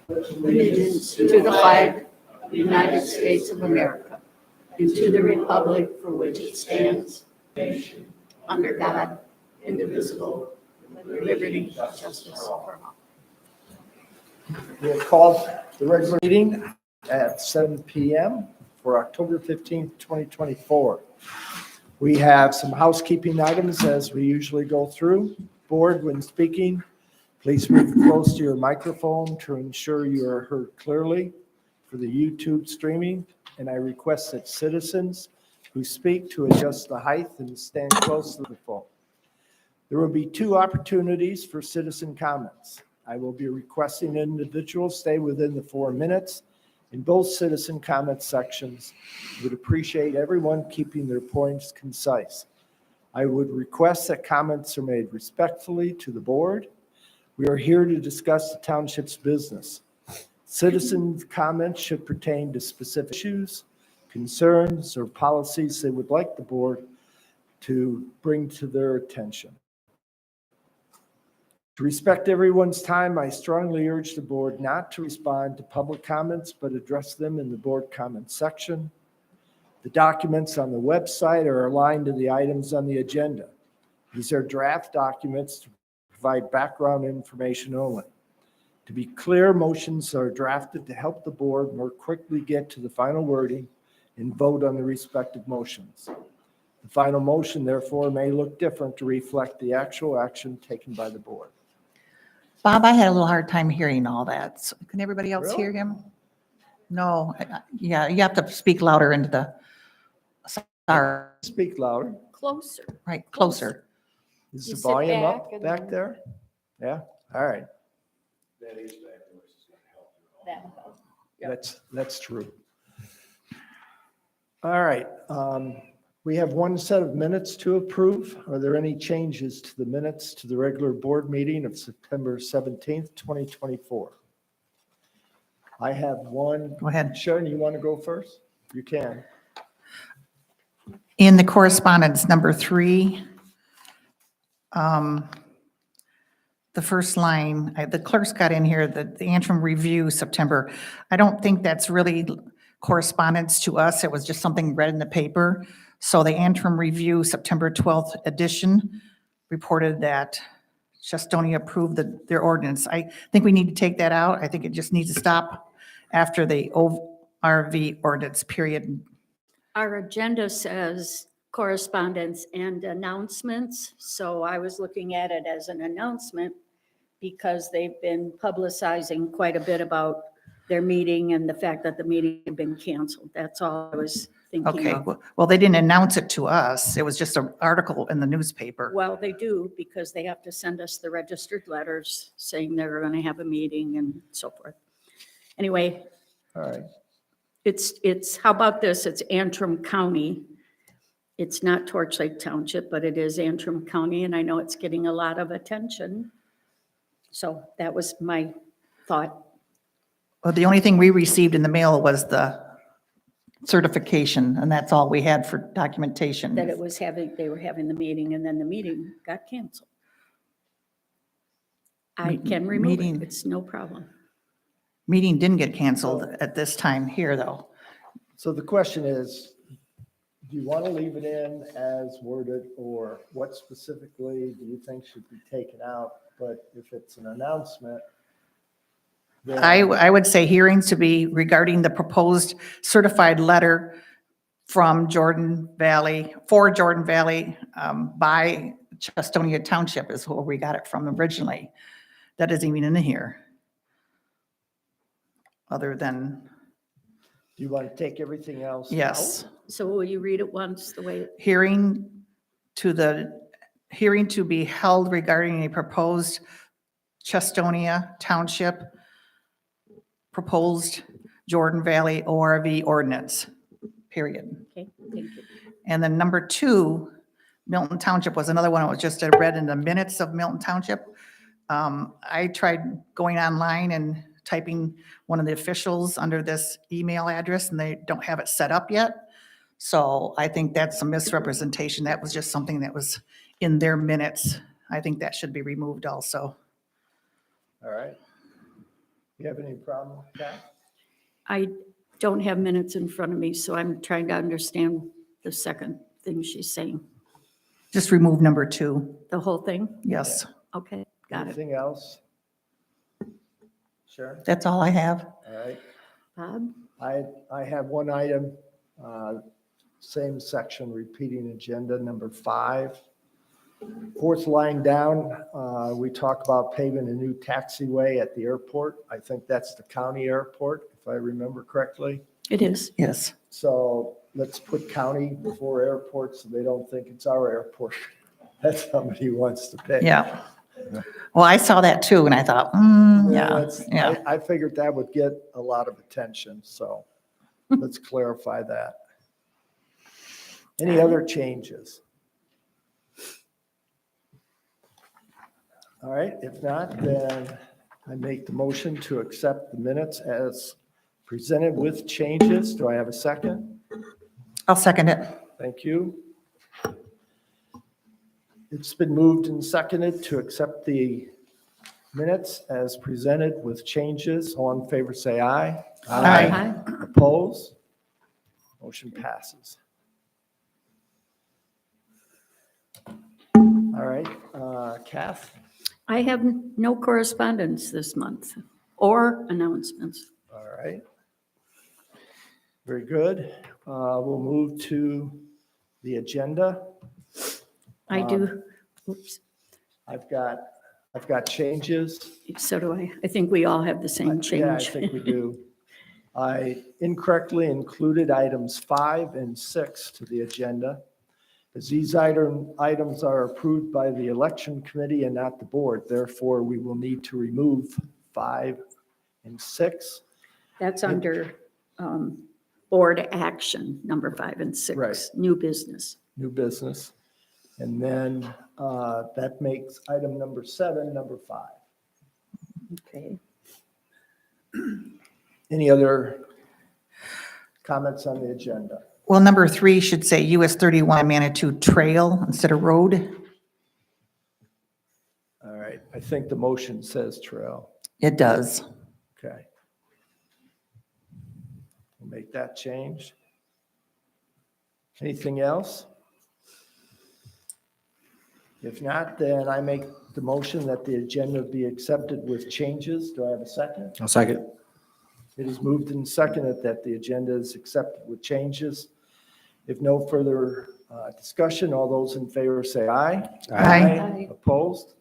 allegiance to the flag of the United States of America and to the republic for which it stands, under God, indivisible, with liberty and justice for all. We have called the regular meeting at 7 p.m. for October 15th, 2024. We have some housekeeping items as we usually go through. Board, when speaking, please move close to your microphone to ensure you are heard clearly for the YouTube streaming. And I request that citizens who speak to adjust the height and stand close to the phone. There will be 2 opportunities for citizen comments. I will be requesting individuals stay within the 4 minutes in both citizen comment sections. Would appreciate everyone keeping their points concise. I would request that comments are made respectfully to the board. We are here to discuss the township's business. Citizens' comments should pertain to specific issues, concerns, or policies they would like the board to bring to their attention. To respect everyone's time, I strongly urge the board not to respond to public comments, but address them in the board comment section. The documents on the website are aligned to the items on the agenda. These are draft documents to provide background information only. To be clear, motions are drafted to help the board more quickly get to the final wording and vote on the respective motions. The final motion, therefore, may look different to reflect the actual action taken by the board. Bob, I had a little hard time hearing all that. So can everybody else Really? hear him? No, yeah, you have to speak louder into the, sorry, Speak louder. Closer. right, closer. Is You the sit volume back up and back then- there? Yeah, all right. That will help. Yep. That's true. All right, we have 1 set of minutes to approve. Are there any changes to the minutes to the regular board meeting of September 17th, 2024? I have one. Go ahead. Sharon, you want to go first? You can. In the correspondence, number 3, the first line, the clerk's got in here, the interim review September. I don't think that's really correspondence to us. It was just something read in the paper. So the interim review September 12th edition reported that Chestonia approved their ordinance. I think we need to take that out. I think it just needs to stop after the ORV ordinance, period. Our agenda says correspondence and announcements, so I was looking at it as an announcement because they've been publicizing quite a bit about their meeting and the fact that the meeting had been canceled. That's all I was thinking Okay, of. well, they didn't announce it to us. It was just an article in the newspaper. Well, they do because they have to send us the registered letters saying they're going to have a meeting and so forth. Anyway, All right. it's, how about this? It's Antrim County. It's not Torch Lake Township, but it is Antrim County, and I know it's getting a lot of attention. So that was my thought. Well, the only thing we received in the mail was the certification, and that's all we had for documentation. That it was they were having the meeting, and then the meeting got canceled. I can remove it. Meeting. It's no problem. Meeting didn't get canceled at this time here, though. So the question is, do you want to leave it in as worded, or what specifically do you think should be taken out? But if it's an announcement, then I would say hearings to be regarding the proposed certified letter from Jordan Valley, for Jordan Valley, by Chestonia Township is where we got it from originally. That isn't even in here. Other than, do you want to take everything else yes. out? So will you read it once the way? Hearing to be held regarding a proposed Chestonia Township proposed Jordan Valley ORV ordinance, period. Okay, thank you. And then number 2, Milton Township was another one that was just read in the minutes of Milton Township. I tried going online and typing one of the officials under this email address, and they don't have it set up yet. So I think that's a misrepresentation. That was just something that was in their minutes. I think that should be removed also. All right. You have any problem with that? I don't have minutes in front of me, so I'm trying to understand the second thing she's saying. Just remove number 2. The whole thing? Yes, Okay, got it. Anything else? Sharon? that's all I have. All right. Bob? I have one item, same section, repeating agenda number 5. Fourth line down, we talk about paving a new taxiway at the airport. I think that's the county airport, if I remember correctly. It is. Yes. So let's put county before airport so they don't think it's our airport. That's somebody wants to pay. Yeah. Well, I saw that too, and I thought, yeah, that's- yeah. I figured that would get a lot of attention, so let's clarify that. Any other changes? All right, if not, then I make the motion to accept the minutes as presented with changes. Do I have a second? I'll second it. Thank you. It's been moved and seconded to accept the minutes as presented with changes. All in favor, say aye. Aye. Oppose? Motion passes. All right, Kath? I have no correspondence this month or announcements. All right. Very good. We'll move to the agenda. I do, oops, I've got changes. so do I. I think we all have the same Yeah, I change. think we do. I incorrectly included items 5 and 6 to the agenda. As these items are approved by the election committee and not the board, therefore we will need to remove 5 and 6. That's under board action, number 5 and 6. Right. New business. New business. And then that makes item number 7, number 5. Okay. Any other comments on the agenda? Well, number 3 should say US 31 Manitou Trail instead of road. All right, I think the motion says trail. It does. Okay. We'll make that change. Anything else? If not, then I make the motion that the agenda be accepted with changes. Do I have a second? I'll second. It is moved and seconded that the agenda is accepted with changes. If no further discussion, all those in favor say aye. Aye. Aye. Opposed?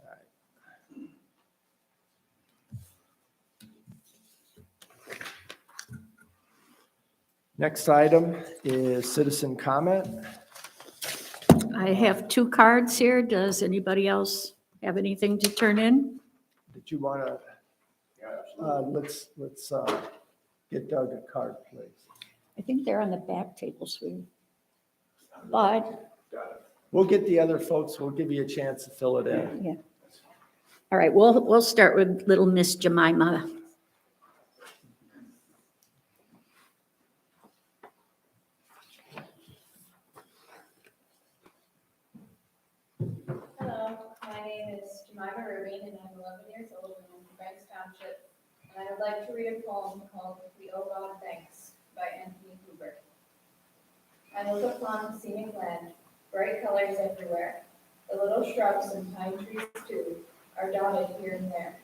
All right. Next item is citizen comment. I have 2 cards here. Does anybody else have anything to turn in? Did you want to, let's get Doug a card, please. I think they're on the back table, sweetie. But, We'll get the other folks, we'll give you a chance to fill it in. yeah. All right, we'll start with little Miss Jemima. Hello, my name is Jemima Rubin, and I'm 11 years old and I'm from Banks Township. And I would like to read a poem called We Owe God Thanks by Anthony Hoover. I look upon the scenic land, bright colors everywhere. The little shrubs and pine trees too are dotted here and there.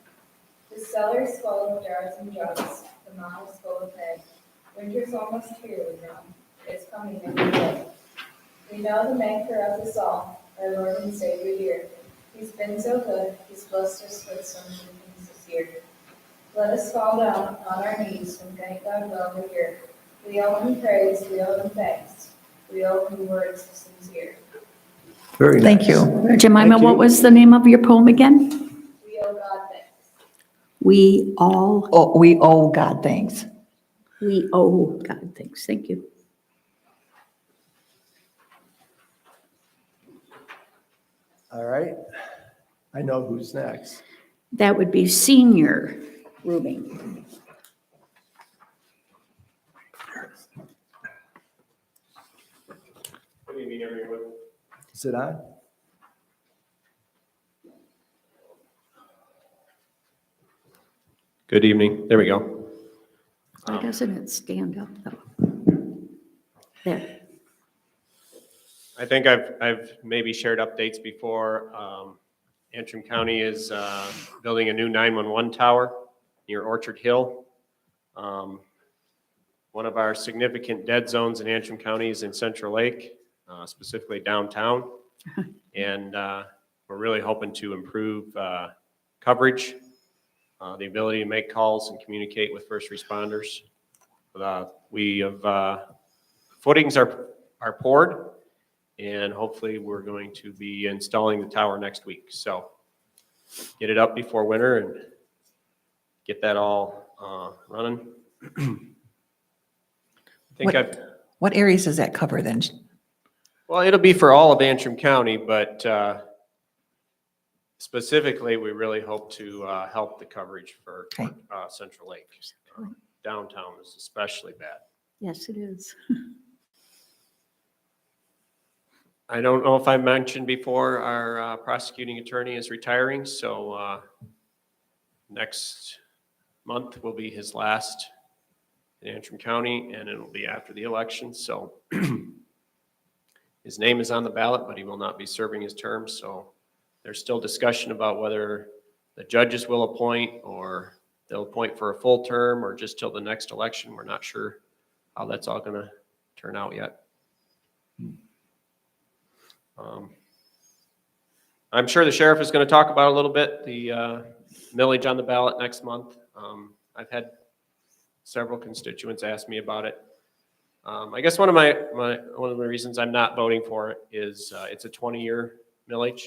The cellars full of jars and jugs, the mouths full of hay. Winter's almost here, we know. It's coming every day. We know the maker of us all, our Lord and Savior dear. He's been so good, he's blessed us with so many things this year. Let us fall down on our knees and thank God while we're here. We owe him praise, we owe him thanks. We owe him words sincere. Very nice. Thank you. Jemima, Thank you. what was the name of your poem again? We owe God thanks. We all, Oh, we owe God thanks. we owe God thanks. Thank you. All right, I know who's next. That would be Senior Rubin. Good evening, everyone. Is it on? Good evening. There we go. Why doesn't it stand up though? There. I think I've maybe shared updates before. Antrim County is building a new 911 tower near Orchard Hill. One of our significant dead zones in Antrim County is in Central Lake, specifically downtown. And we're really hoping to improve coverage, the ability to make calls and communicate with first responders. We have footings are poured, and hopefully we're going to be installing the tower next week. So get it up before winter and get that all running. I think What areas does that cover then? well, it'll be for all of Antrim County, but specifically, we really hope to help the coverage for Okay. Central Lake. Downtown is especially bad. Yes, it is. I don't know if I mentioned before, our prosecuting attorney is retiring, so next month will be his last in Antrim County, and it'll be after the election, so his name is on the ballot, but he will not be serving his term, so there's still discussion about whether the judges will appoint or they'll appoint for a full term or just till the next election. We're not sure how that's all going to turn out yet. I'm sure the sheriff is going to talk about a little bit the millage on the ballot next month. I've had several constituents ask me about it. I guess one of the reasons I'm not voting for it is it's a 20-year millage.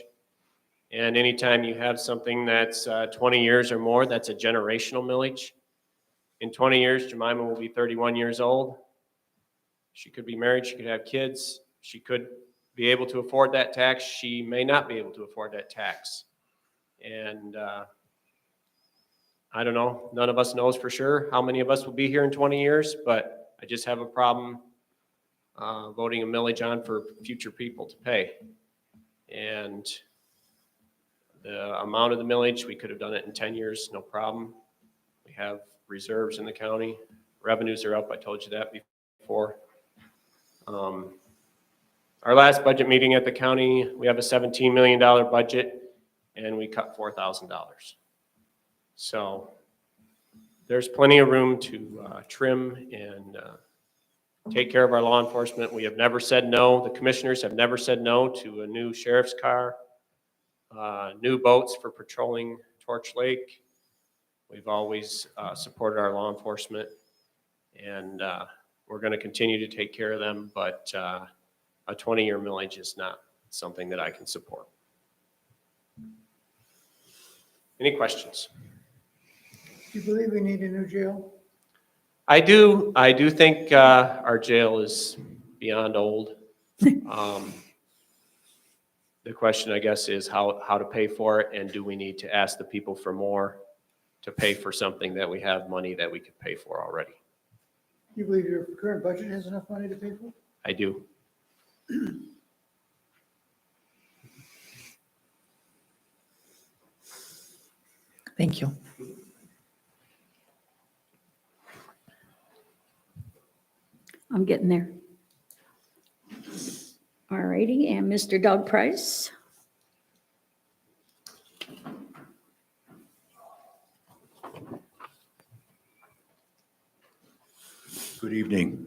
And anytime you have something that's 20 years or more, that's a generational millage. In 20 years, Jemima will be 31 years old. She could be married, she could have kids, she could be able to afford that tax, she may not be able to afford that tax. And I don't know, none of us knows for sure how many of us will be here in 20 years, but I just have a problem voting a millage on for future people to pay. And the amount of the millage, we could have done it in 10 years, no problem. We have reserves in the county. Revenues are up, I told you that before. Our last budget meeting at the county, we have a $17 million budget, and we cut $4,000. So there's plenty of room to trim and take care of our law enforcement. We have never said no. The commissioners have never said no to a new sheriff's car, new boats for patrolling Torch Lake. We've always supported our law enforcement, and we're going to continue to take care of them, but a 20-year millage is not something that I can support. Any questions? Do you believe we need a new jail? I do think our jail is beyond old. The question, I guess, is how to pay for it, and do we need to ask the people for more to pay for something that we have money that we could pay for already? Do you believe your current budget has enough money to pay for? I do. Thank you. I'm getting there. All righty, and Mr. Doug Price? Good evening.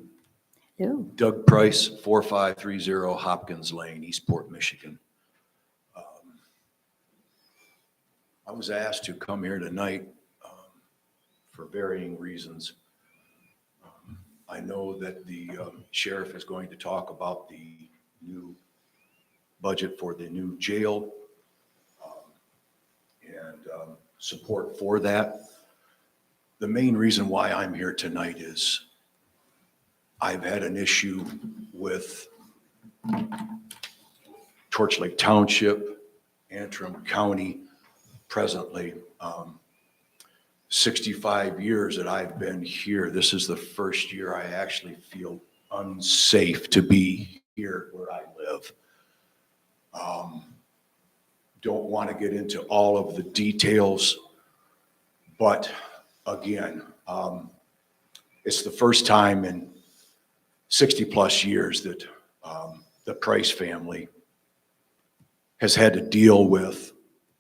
Hello. Doug Price, 4530 Hopkins Lane, Eastport, Michigan. I was asked to come here tonight for varying reasons. I know that the sheriff is going to talk about the new budget for the new jail and support for that. The main reason why I'm here tonight is I've had an issue with Torch Lake Township, Antrim County presently. 65 years that I've been here, this is the first year I actually feel unsafe to be here where I live. Don't want to get into all of the details, but again, it's the first time in 60-plus years that the Price family has had to deal with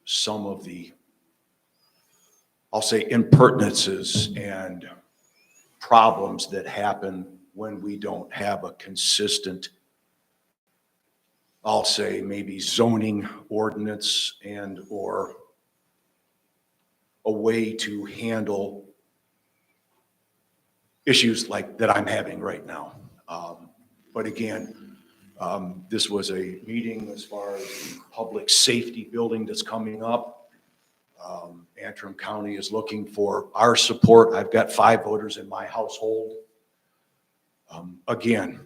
some of the, I'll say, impertinences and problems that happen when we don't have a consistent, I'll say, maybe zoning ordinance and or a way to handle issues like that I'm having right now. But again, this was a meeting as far as the public safety building that's coming up. Antrim County is looking for our support. I've got 5 voters in my household. Again,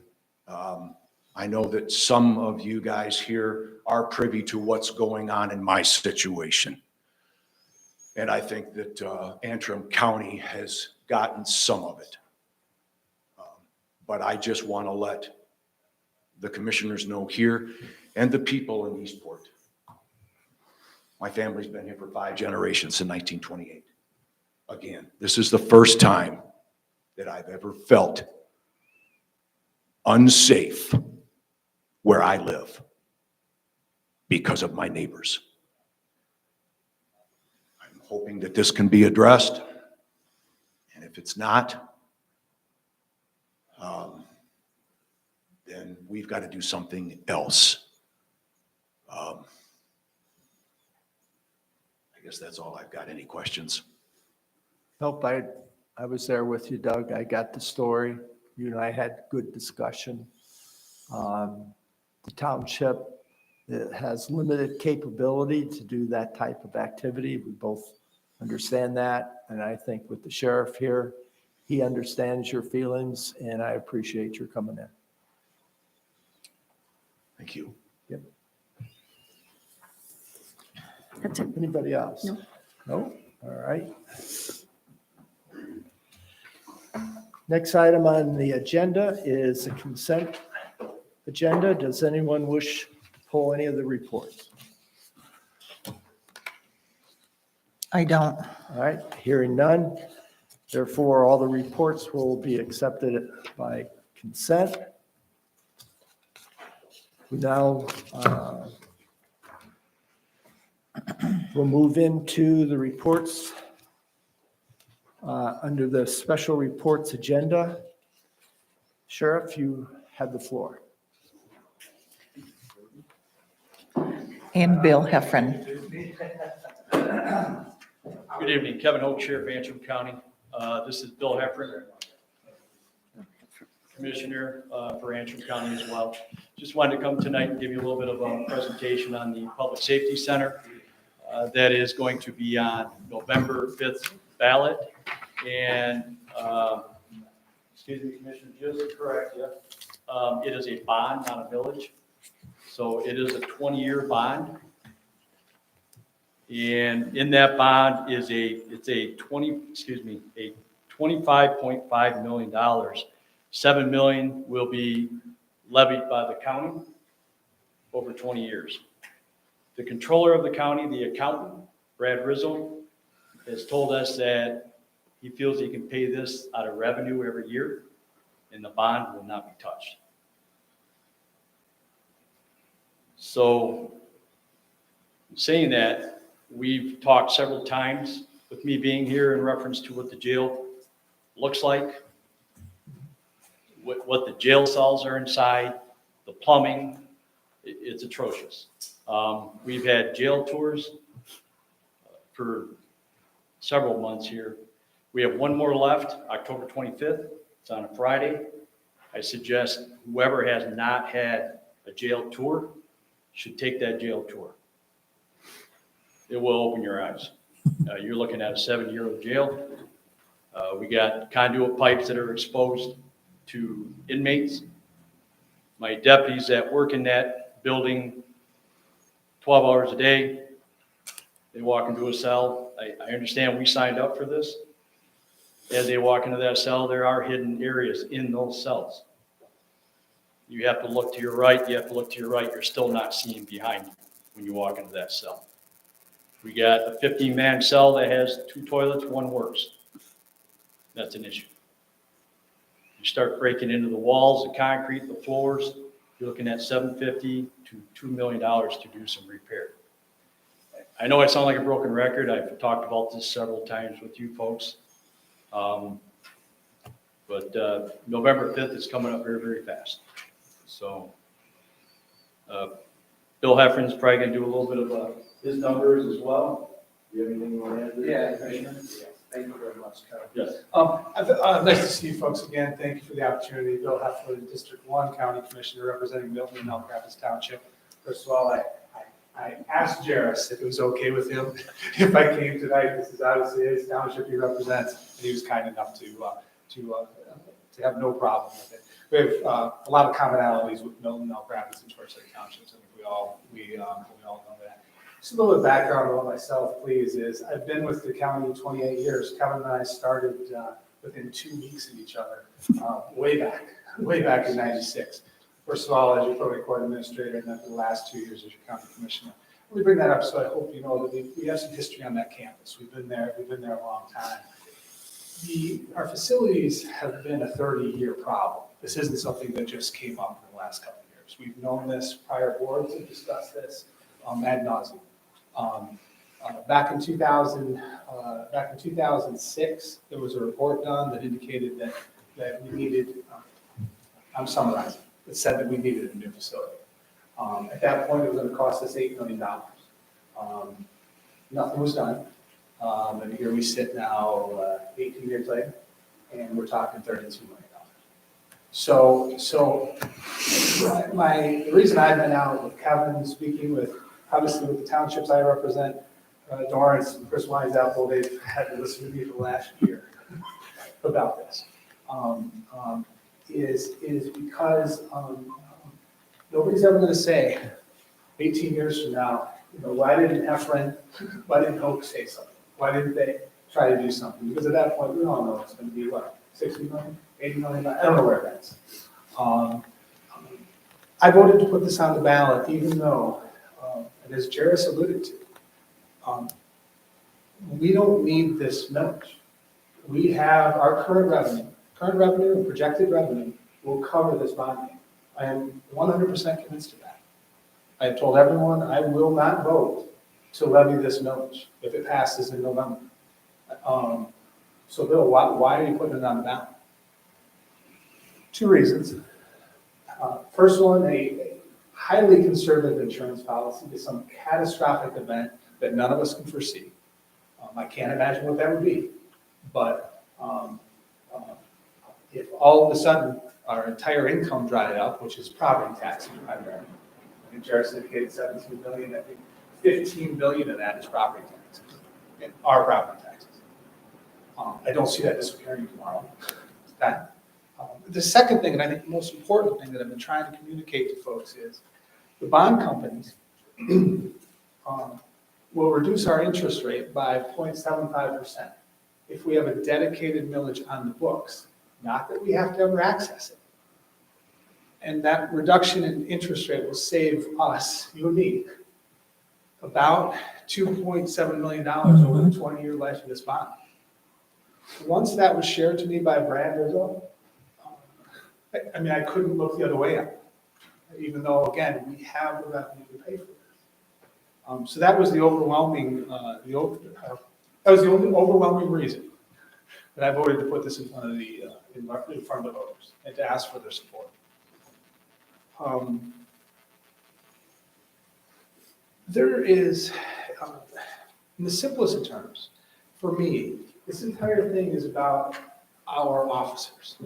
I know that some of you guys here are privy to what's going on in my situation. And I think that Antrim County has gotten some of it. But I just want to let the commissioners know here and the people in Eastport. My family's been here for 5 generations in 1928. Again, this is the first time that I've ever felt unsafe where I live because of my neighbors. I'm hoping that this can be addressed. And if it's not, then we've got to do something else. I guess that's all I've got. Any questions? Nope, I was there with you, Doug. I got the story. You and I had good discussion. The township, it has limited capability to do that type of activity. We both understand that. And I think with the sheriff here, he understands your feelings, and I appreciate your coming in. Thank you. Yep. That's it. Anybody else? No. No? All right. Next item on the agenda is the consent agenda. Does anyone wish to pull any of the reports? I don't. All right, hearing none. Therefore, all the reports will be accepted by consent. We now we'll move into the reports under the special reports agenda. Sheriff, you have the floor. And Bill Heffron. Good evening, Kevin Hoke, Sheriff, Antrim County. This is Bill Heffron, Commissioner for Antrim County as well. Just wanted to come tonight and give you a little bit of a presentation on the Public Safety Center. That is going to be on November 5th ballot. And, excuse me, Commissioner, just to correct you, it is a bond, not a village. So it is a 20-year bond. And in that bond is a $25.5 million. $7 million will be levied by the county over 20 years. The controller of the county, the accountant, Brad Rizzo, has told us that he feels he can pay this out of revenue every year, and the bond will not be touched. So, saying that, we've talked several times with me being here in reference to what the jail looks like, what the jail cells are inside, the plumbing, it's atrocious. We've had jail tours for several months here. We have one more left, October 25th. It's on a Friday. I suggest whoever has not had a jail tour should take that jail tour. It will open your eyes. You're looking at a 7-year-old jail. We got conduit pipes that are exposed to inmates. My deputies that work in that building 12 hours a day, they walk into a cell. I understand we signed up for this. As they walk into that cell, there are hidden areas in those cells. You have to look to your right, you have to look to your right, you're still not seeing behind you when you walk into that cell. We got a 15-man cell that has 2 toilets, 1 works. that's an issue. You start breaking into the walls, the concrete, the floors, you're looking at $750 to $2 million to do some repair. I know I sound like a broken record. I've talked about this several times with you folks. But November 5th is coming up very, very fast. So Bill Heffern's probably going to do a little bit of his numbers as well. Do you have anything you want to add to that? Yeah, Commissioner. Thank you very much, Kevin. Yes. Nice to see you folks again. Thank you for the opportunity. Bill Heffler, District 1 County Commissioner representing Milton and Elk Rapids Township. First of all, I asked Jairus if it was okay with him if I came tonight. This is obviously his township he represents, and he was kind enough to have no problem with it. We have a lot of commonalities with Milton, Elk Rapids, and Torch Lake Townships. I think we all know that. Just a little bit of background about myself, please, is I've been with the county 28 years. Kevin and I started within 2 weeks of each other, way back in '96. First of all, as your probate court administrator, and then for the last 2 years as your county commissioner. We bring that up so I hope you know that we have some history on that campus. We've been there a long time. Our facilities have been a 30-year problem. This isn't something that just came up in the last couple of years. We've known this, prior boards have discussed this ad nauseum. Back in 2006, there was a report done that indicated that we needed, I'm summarizing, it said that we needed a new facility. At that point, it was going to cost us $8 million. Nothing was done. And here we sit now, 18 years later, and we're talking $32 million. So the reason I've been out with Kevin, speaking with, obviously with the townships I represent, Dorrance and Chris Weinzapfel, they've had to listen to me for the last year about this, is because nobody's ever going to say 18 years from now, why didn't Heffron, why didn't Oak say something? Why didn't they try to do something? Because at that point, we all know it's going to be what, 60 million, 80 million, I don't know where that's. I voted to put this on the ballot, even though, and as Jairus alluded to, we don't need this millage. We have our current revenue and projected revenue will cover this bond payment. I am 100% convinced of that. I have told everyone I will not vote to levy this millage if it passes in November. So Bill, why are you putting it on the ballot? 2 reasons. First one, a highly conservative insurance policy is some catastrophic event that none of us can foresee. I can't imagine what that would be, but if all of a sudden our entire income dried up, which is property taxes primarily, I think Jairus indicated 17 million, I think 15 billion of that is property taxes, and our property taxes. I don't see that disappearing tomorrow. The second thing, and I think the most important thing that I've been trying to communicate to folks is the bond companies will reduce our interest rate by 0.75% if we have a dedicated millage on the books, not that we have to ever access it. And that reduction in interest rate will save us, you and me, about $2.7 million over the 20-year life of this bond. Once that was shared to me by Brad Rizzo, I couldn't look the other way up, even though, again, we have the revenue to pay for this. So that was the overwhelming, that was the only overwhelming reason that I voted to put this in front of the voters and to ask for their support. There is, in the simplest of terms, for me, this entire thing is about our officers.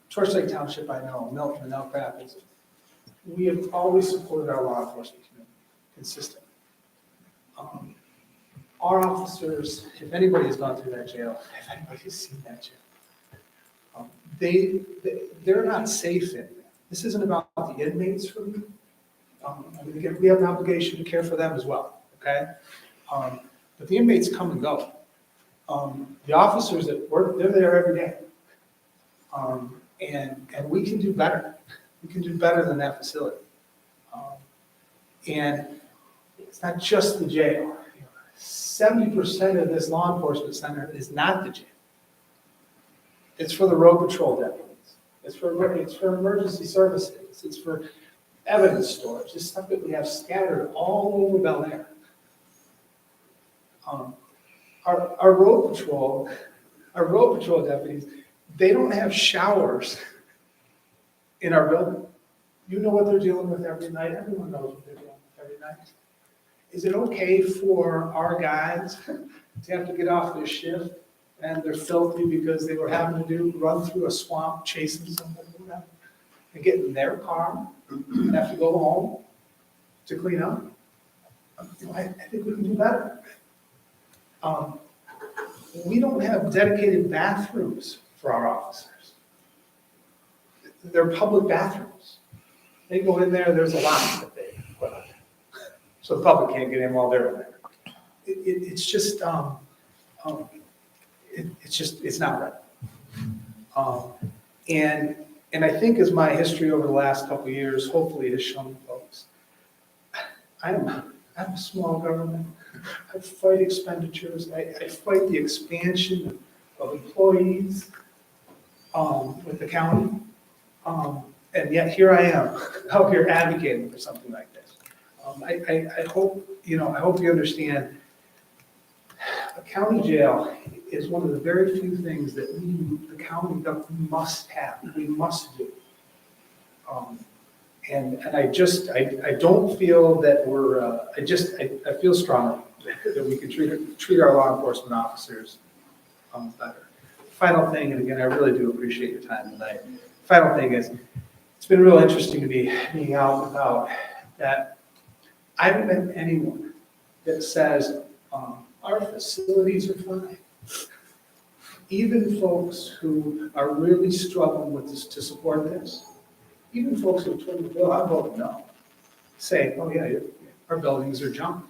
Torch Lake Township, I know, Milton and Elk Rapids, we have always supported our law enforcement community consistently. Our officers, if anybody has gone through that jail, if anybody has seen that jail, they're not safe in there. This isn't about the inmates for me. Again, we have an obligation to care for them as well, okay? But the inmates come and go. The officers that work, they're there every day. And we can do better. We can do better than that facility. And it's not just the jail. 70% of this law enforcement center is not the jail. It's for the road patrol deputies. It's for emergency services. It's for evidence storage, this stuff that we have scattered all over Bel Air. Our road patrol deputies, they don't have showers in our building. You know what they're dealing with every night. Everyone knows what they're dealing with every night. Is it okay for our guys to have to get off their shift and they're filthy because they were having to run through a swamp chasing somebody, whatever, and get in their car and have to go home to clean up? I think we can do better. We don't have dedicated bathrooms for our officers. They're public bathrooms. They go in there, there's a lot that they put on there. So the public can't get in while they're in there. It's just, it's not right. And I think as my history over the last couple of years, hopefully has shown folks, I'm a small government. I fight expenditures. I fight the expansion of employees with the county. And yet here I am out here advocating for something like this. I hope, I hope you understand a county jail is one of the very few things that the county government must have, we must do. And I don't feel that I feel strongly that we can treat our law enforcement officers better. Final thing, and again, I really do appreciate your time tonight. Final thing is, it's been real interesting to be being out and about that I haven't met anyone that says our facilities are fine. Even folks who are really struggling with this to support this, even folks who have told me, well, I vote no, say, oh yeah, our buildings are junk.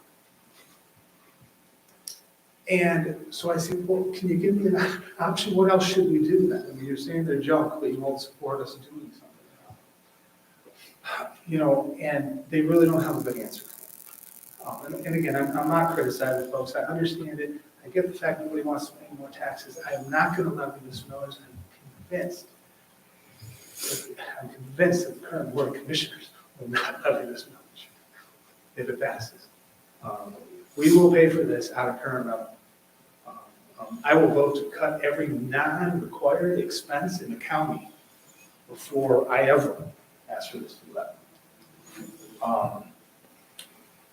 And so I said, well, can you give me an option? What else should we do then? I mean, you're saying they're junk, but you won't support us doing something. And they really don't have a good answer. And again, I'm not criticizing folks. I understand it. I get the fact that nobody wants to pay more taxes. I am not going to levy this millage. I'm convinced that the current board of commissioners will not levy this millage if it passes. We will pay for this out of current revenue. I will vote to cut every non-required expense in the county before I ever ask for this to be levied.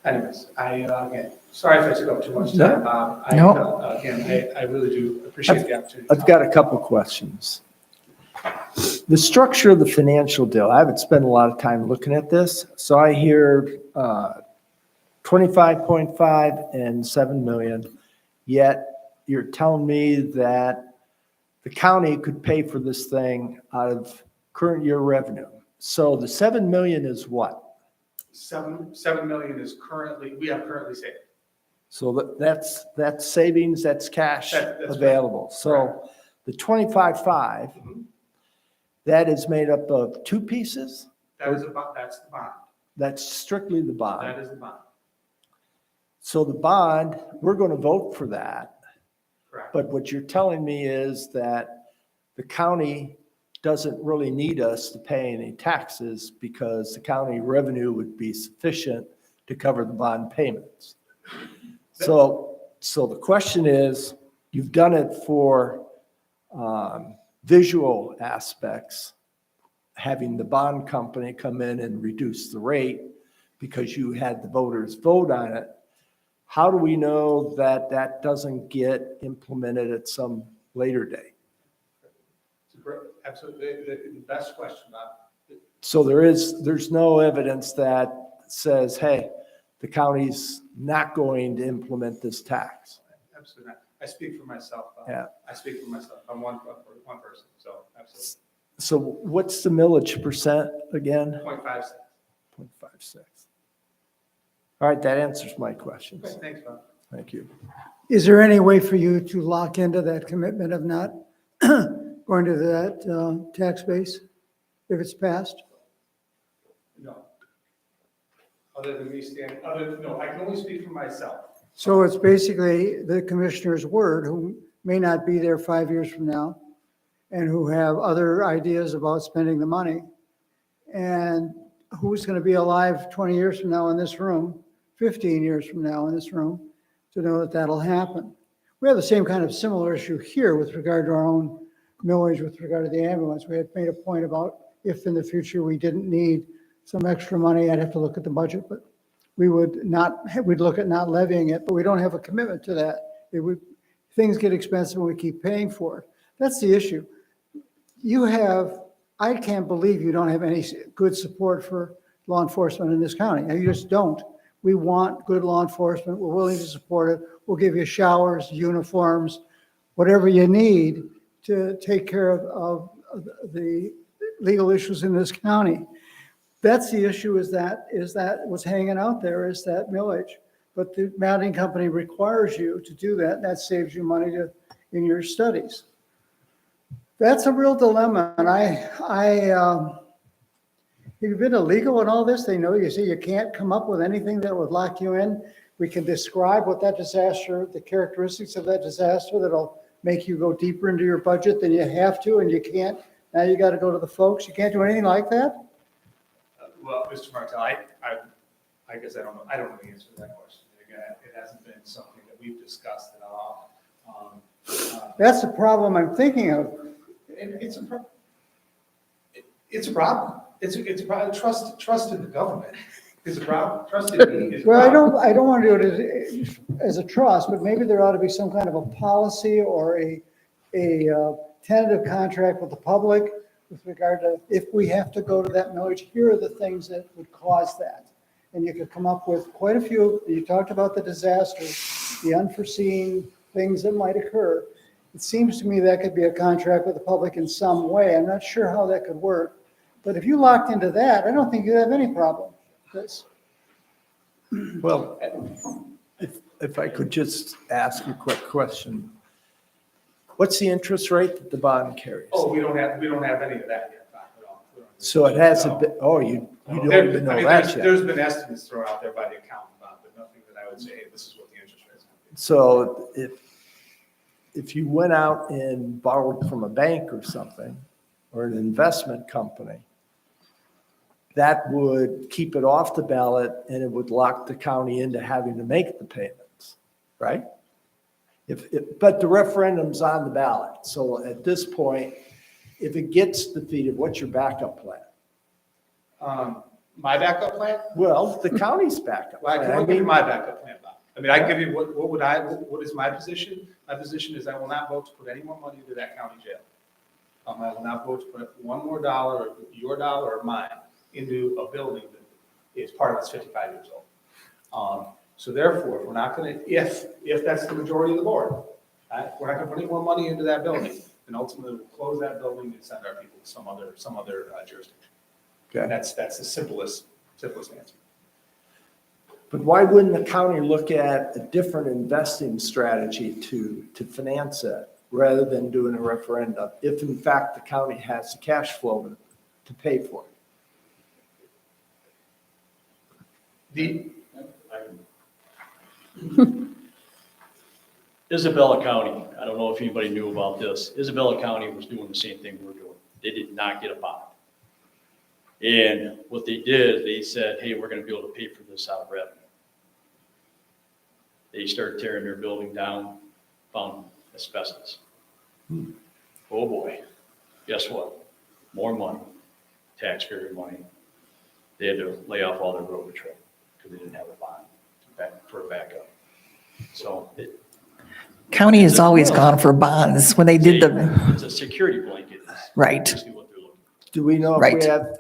Anyways, again, sorry if I took up too much time, Bob. I really do appreciate the opportunity. I've got a couple questions. The structure of the financial deal, I haven't spent a lot of time looking at this, so I hear 25.5 and 7 million, yet you're telling me that the county could pay for this thing out of current year revenue. So the 7 million is what? 7 million is we have currently saved. So that's savings, that's cash That's available. right. So the 25.5, that is made up of two pieces? That's the bond. That's strictly the bond. That is the bond. So the bond, we're going to vote for that. Correct. But what you're telling me is that the county doesn't really need us to pay any taxes because the county revenue would be sufficient to cover the bond payments. So the question is, you've done it for visual aspects, having the bond company come in and reduce the rate because you had the voters vote on it. How do we know that that doesn't get implemented at some later date? Absolutely, the best question, Bob. So there's no evidence that says, hey, the county's not going to implement this tax. Absolutely not. I speak for myself. Yeah. I speak for myself. I'm one person, so absolutely. So what's the millage percent again? 0.5 cents. 0.56. All right, that answers my questions. Okay, thanks, Bob. Thank you. Is there any way for you to lock into that commitment of not going to that tax base if it's passed? No. Other than me standing, no, I can only speak for myself. So it's basically the commissioner's word, who may not be there 5 years from now, and who have other ideas about spending the money. And who's going to be alive 20 years from now in this room, 15 years from now in this room, to know that that'll happen. We have the same kind of similar issue here with regard to our own millage with regard to the ambulance. We had made a point about if in the future we didn't need some extra money, I'd have to look at the budget, but we would not, we'd look at not levying it, but we don't have a commitment to that. It would, things get expensive and we keep paying for it. That's the issue. You have, I can't believe you don't have any good support for law enforcement in this county. You just don't. We want good law enforcement. We're willing to support it. We'll give you showers, uniforms, whatever you need to take care of the legal issues in this county. That's the issue, is that what's hanging out there is that millage. But the mounting company requires you to do that. That saves you money in your studies. That's a real dilemma. And have you been illegal in all this? They know you say you can't come up with anything that would lock you in. We can describe what that disaster, the characteristics of that disaster that'll make you go deeper into your budget than you have to, and you can't. Now you got to go to the folks. You can't do anything like that? Well, Mr. Martell, I guess I don't know the answer to that question. Again, it hasn't been something that we've discussed at all. That's the problem I'm thinking of. And it's a problem. It's a problem. Trust in the government is a problem. Trust in me is a Well, problem. I don't want to do it as a trust, but maybe there ought to be some kind of a policy or a tentative contract with the public with regard to if we have to go to that millage, here are the things that would cause that. And you could come up with quite a few. You talked about the disasters, the unforeseen things that might occur. It seems to me that could be a contract with the public in some way. I'm not sure how that could work. But if you locked into that, I don't think you'd have any problem. Well, if I could just ask you a quick question. What's the interest rate that the bond carries? Oh, we don't have any of that yet. Not at all. So it hasn't been, you don't even know that yet. There's been estimates thrown out there by the accountant, but nothing that I would say, hey, this is what the interest rate is going to be. So if you went out and borrowed from a bank or something, or an investment company, that would keep it off the ballot and it would lock the county into having to make the payments, right? But the referendum's on the ballot. So at this point, if it gets defeated, what's your backup plan? My backup plan? Well, the county's backup Well, I plan. can give you my backup plan, Bob. I mean, I can give you, what is my position? My position is I will not vote to put any more money into that county jail. I will not vote to put one more dollar, your dollar or mine, into a building that is part of it's 55 years old. So therefore, if we're not going to, if that's the majority of the board, right, we're not going to put any more money into that building, then ultimately we'll close that building and send our people to some other jurisdiction. Okay. That's the simplest answer. But why wouldn't the county look at a different investing strategy to finance it rather than doing a referendum if in fact the county has the cash flow to pay for it? Isabella County, I don't know if anybody knew about this. Isabella County was doing the same thing we're doing. They did not get a bond. And what they did, they said, hey, we're going to be able to pay for this out of revenue. They started tearing their building down, found asbestos. Oh boy, guess what? More money, taxpayer money. They had to lay off all their road patrol because they didn't have a bond for a backup. So County has always gone for bonds when they did it's a security blanket. is Right. basically what they're looking for. Do we know if Right. we have,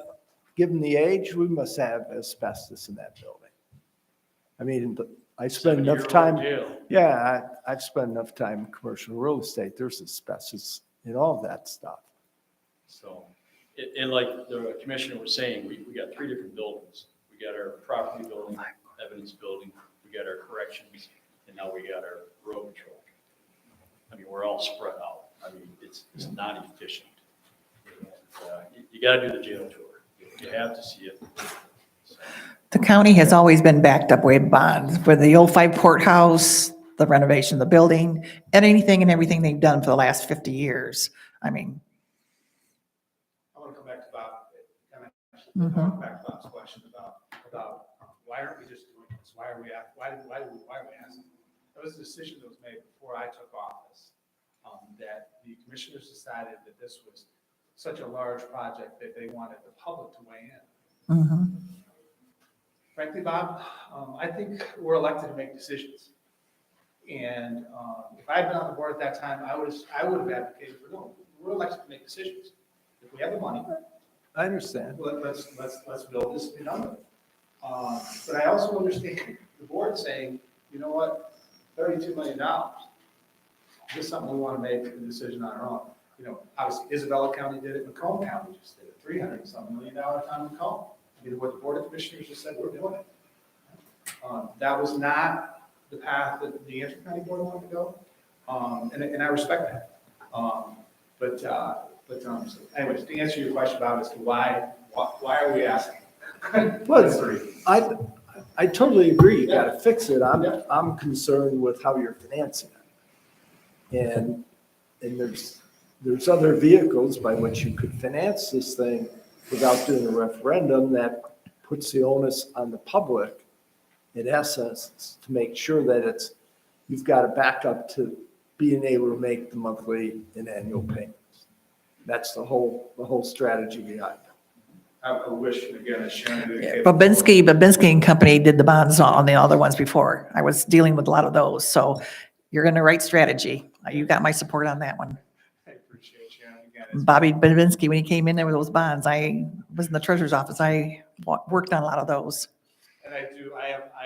given the age, we must have asbestos in that building? I mean, I spend enough 70-year-old time, jail. yeah, I've spent enough time in commercial real estate. There's asbestos in all that stuff. So, and like the commissioner was saying, we got 3 different buildings. We got our property building, evidence building, we got our corrections, and now we got our road patrol. I mean, we're all spread out. I mean, it's not efficient. And, you got to do the jail tour. You have to see it. So. The county has always been backed up with bonds for the old 5 courthouse, the renovation of the building, and anything and everything they've done for the last 50 years. I mean, I want to come back to Bob, kind of, Mhm. going back to Bob's question about why aren't we just doing this? Why are we asking? That was a decision that was made before I took office, that the commissioners decided that this was such a large project that they wanted the public to weigh in. mhm. Frankly, Bob, I think we're elected to make decisions. And if I had been on the board at that time, I would have advocated for, no, we're elected to make decisions. If we have the money, I understand. let's build this and be done with it. But I also understand the board saying, you know what, $32 million. This is something we want to make a decision on our own. You know, obviously Isabella County did it, Macomb County just did it, $300 million town in Macomb. I mean, what the Board of Commissioners just said we're doing it. That was not the path that the Antrim County Board wanted to go, and I respect that. So anyways, to answer your question about as to why are we asking? Well, I totally agree, you gotta fix it. I'm concerned with how you're financing it. And there's other vehicles by which you could finance this thing without doing a referendum that puts the onus on the public, in essence, to make sure that you've got a backup to being able to make the monthly and annual payments. That's the whole strategy behind it. I wish, again, as Sharon indicated. Babinski and Company did the bonds on the other ones before. I was dealing with a lot of those, so you're in the right strategy. You got my support on that one. I appreciate Sharon again. It's- Bobby Babinski, when he came in there with those bonds, I was in the treasurer's office. I worked on a lot of those. And I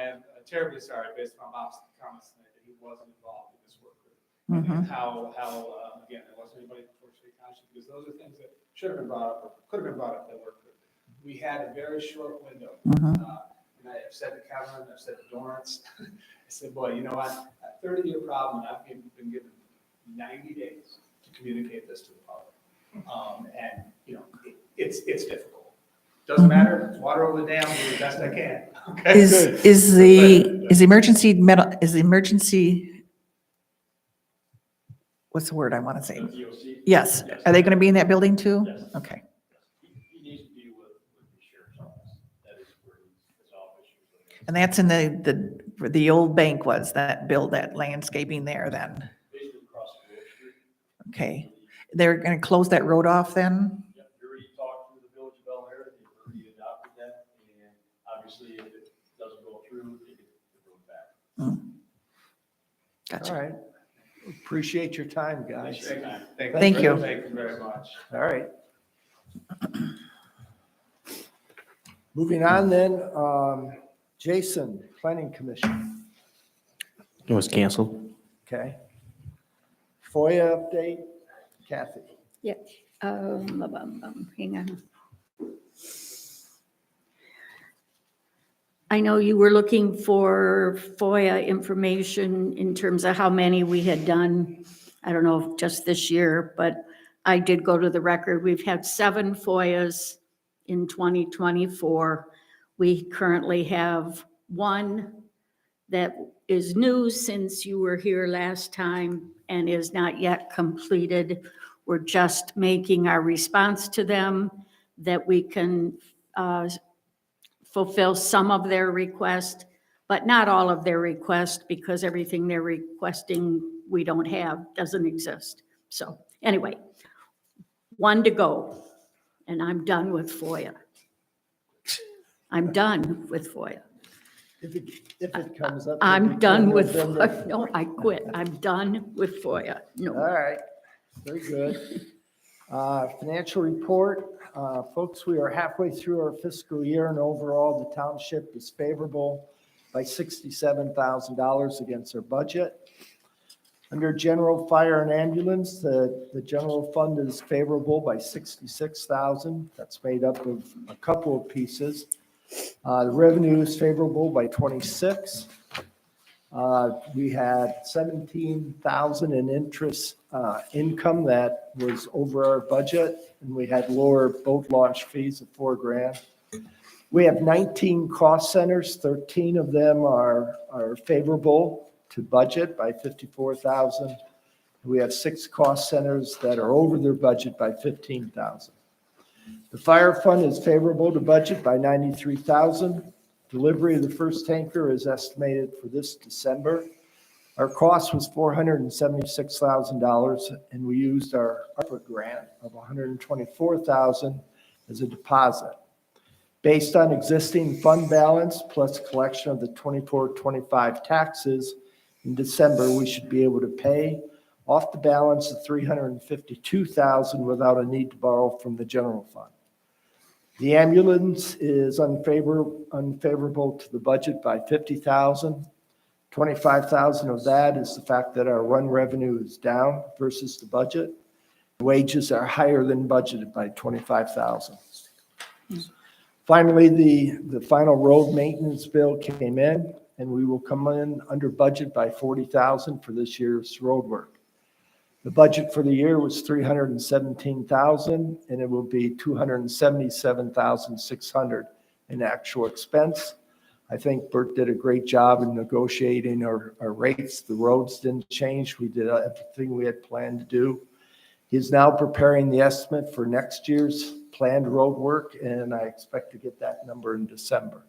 am terribly sorry, based on Bob's comments tonight, that he wasn't involved in this work group. And how, again, there wasn't anybody from Fort City Township, because those are things that should have been brought up, or could have been brought up in the work group. We had a very short window. And I've said to Kevin, I've said to Dorrance, I said, boy, you know what, a 30-year problem, and I've been given 90 days to communicate this to the public. And, you know, it's difficult. Doesn't matter, it's water over the dam, do the best I can. Okay? Is the emergency, what's the word I want to say? Yes. Are they going to be in that building too? Yes. Okay. He needs to be with the sheriff's office. That is where his office usually is. And that's in where the old bank was, that landscaping there then. Basically across the Grove Street. Okay. They're going to close that road off then? Yep, we already talked to the Village of Bel Air, they've already adopted that, and obviously if it doesn't go through, they get the road back. Gotcha. All right. Appreciate your time, guys. Thank you. Thank you very much. All right. Moving on then, Jason, Planning Commission, It was canceled. okay. FOIA update, Kathy. Yeah, hang on. I know you were looking for FOIA information in terms of how many we had done. I don't know if just this year, but I did go to the record. We've had 7 FOIAs in 2024. We currently have 1 that is new since you were here last time and is not yet completed. We're just making our response to them that we can fulfill some of their request, but not all of their request, because everything they're requesting we don't have, doesn't exist. So anyway, 1 to go, and I'm done with FOIA. I'm done with FOIA. If it comes up. I'm done with November. FOIA. No, I quit. I'm done with FOIA. All No. right, very good. Financial report, folks, we are halfway through our fiscal year, and overall, the township is favorable by $67,000 against our budget. Under general fire and ambulance, the general fund is favorable by $66,000. That's made up of a couple of pieces. The revenue is favorable by 26. We had 17,000 in interest income that was over our budget, and we had lower boat launch fees of $4,000. We have 19 cost centers. 13 of them are favorable to budget by 54,000. We have 6 cost centers that are over their budget by 15,000. The fire fund is favorable to budget by 93,000. Delivery of the first tanker is estimated for this December. Our cost was $476,000, and we used our ARPA grant of $124,000 as a deposit. Based on existing fund balance plus collection of the 24-25 taxes in December, we should be able to pay off the balance of $352,000 without a need to borrow from the general fund. The ambulance is unfavorable to the budget by $50,000. $25,000 of that is the fact that our run revenue is down versus the budget. Wages are higher than budgeted by $25,000. Finally, the final road maintenance bill came in, and we will come in under budget by $40,000 for this year's road work. The budget for the year was $317,000, and it will be $277,600 in actual expense. I think Bert did a great job in negotiating our rates. The roads didn't change. We did everything we had planned to do. He's now preparing the estimate for next year's planned road work, and I expect to get that number in December.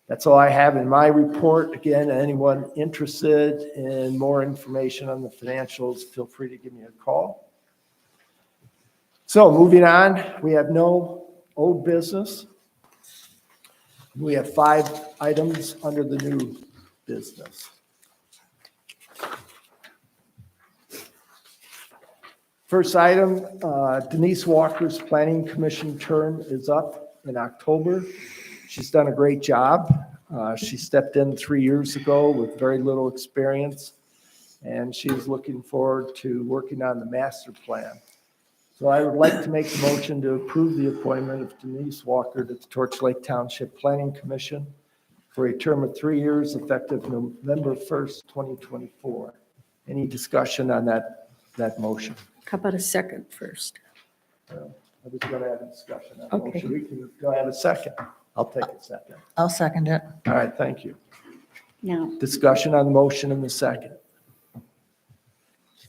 That's all I have in my report. Again, anyone interested in more information on the financials, feel free to give me a call. So moving on, we have no old business. We have 5 items under the new business. First item, Denise Walker's Planning Commission term is up in October. She's done a great job. She stepped in 3 years ago with very little experience, and she's looking forward to working on the master plan. So I would like to make a motion to approve the appointment of Denise Walker to the Torch Lake Township Planning Commission for a term of 3 years effective November 1st, 2024. Any discussion on that motion? How about a second first? I was going to have a discussion on that Okay. motion. Do I have a second? I'll take a second. I'll second it. All right, thank you. Now, Discussion on the motion in the second.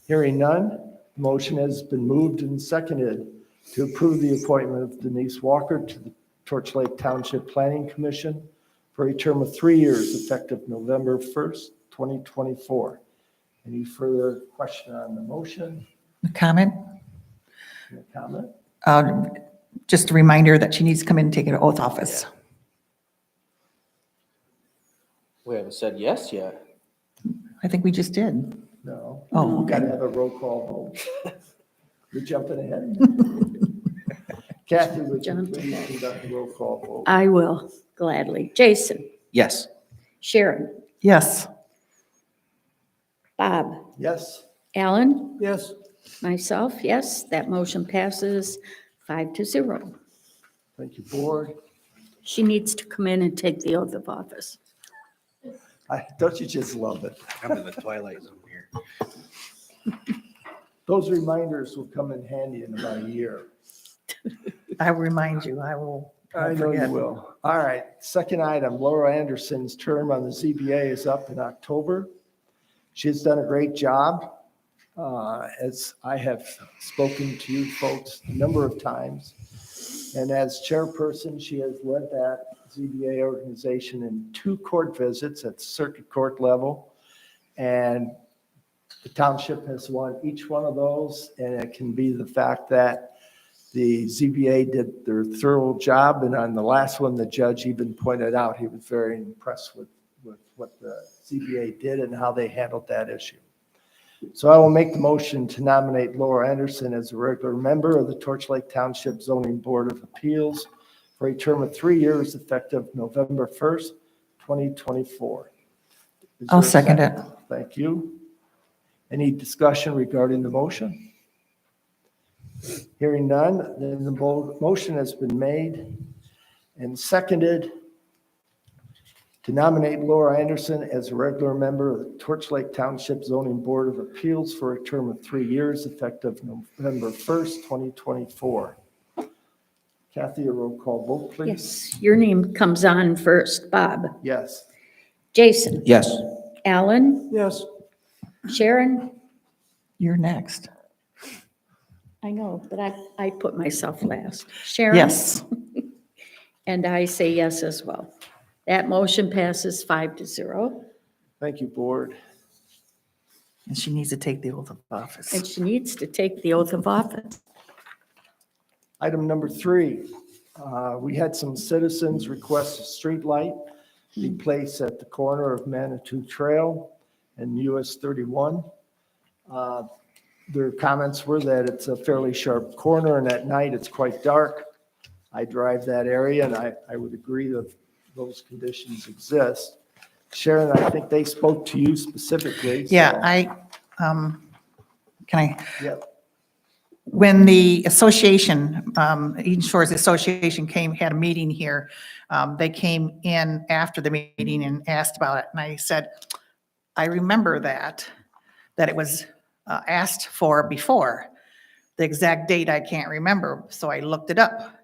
Hearing none, the motion has been moved and seconded to approve the appointment of Denise Walker to the Torch Lake Township Planning Commission for a term of 3 years effective November 1st, 2024. Any further question on the motion? Comment? Any comment? Just a reminder that she needs to come in and take an oath of office. We haven't said yes yet. I think we just did. No. Oh, We got to okay. have a roll call vote. You're jumping ahead. Kathy, would you Jumped please ahead. conduct the roll call vote? I will gladly. Jason, Yes. Sharon, Yes. Bob, Yes? Alan, Yes, myself, yes, that motion passes 5-0. Thank you, board. She needs to come in and take the oath of office. Don't you just love it? I'm in the twilight zone here. Those reminders will come in handy in about a year. I will remind you, I will. I know you will. All right, second item, Laura Anderson's term on the ZBA is up in October. She's done a great job. As I have spoken to you folks a number of times. And as chairperson, she has led that ZBA organization in 2 court visits at circuit court level. And the township has won each one of those. And it can be the fact that the ZBA did their thorough job. And on the last one, the judge even pointed out he was very impressed with what the ZBA did and how they handled that issue. So I will make the motion to nominate Laura Anderson as a regular member of the Torch Lake Township Zoning Board of Appeals for a term of 3 years effective November 1st, 2024. Is I'll there a second it. Thank you. Any discussion regarding the motion? Hearing none, then the motion has been made and seconded to nominate Laura Anderson as a regular member of the Torch Lake Township Zoning Board of Appeals for a term of 3 years effective November 1st, 2024. Kathy, a roll call vote, please. Yes, your name comes on first, Bob. Yes. Jason, Yes. Alan, Yes, Sharon, You're next. I know, but I put myself last. Sharon? Yes. And I say yes as well. That motion passes 5-0, Thank you, board. And she needs to take the oath of office. and she needs to take the oath of office. Item number 3, we had some citizens request a street light be placed at the corner of Manitou Trail and US 31. Their comments were that it's a fairly sharp corner and at night it's quite dark. I drive that area and I would agree that those conditions exist. Sharon, I think they spoke to you specifically. so- Yeah, can I? Yep. When the association, Eden Shores Association had a meeting here, they came in after the meeting and asked about it. And I said, I remember that it was asked for before. The exact date I can't remember, so I looked it up.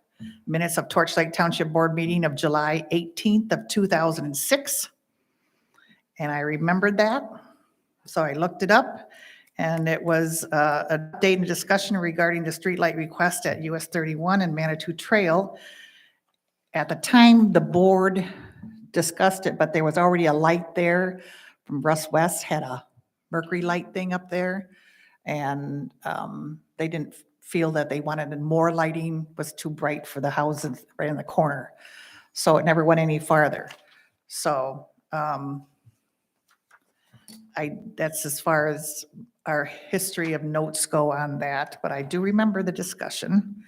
Minutes of Torch Lake Township Board meeting of July 18th of 2006. And I remembered that, so I looked it up. And it was a date and discussion regarding the streetlight request at US 31 and Manitou Trail. At the time, the board discussed it, but there was already a light there from Russ West, had a Mercury light thing up there. And they didn't feel that they wanted more lighting, was too bright for the houses right in the corner. So it never went any farther. So that's as far as our history of notes go on that, but I do remember the discussion.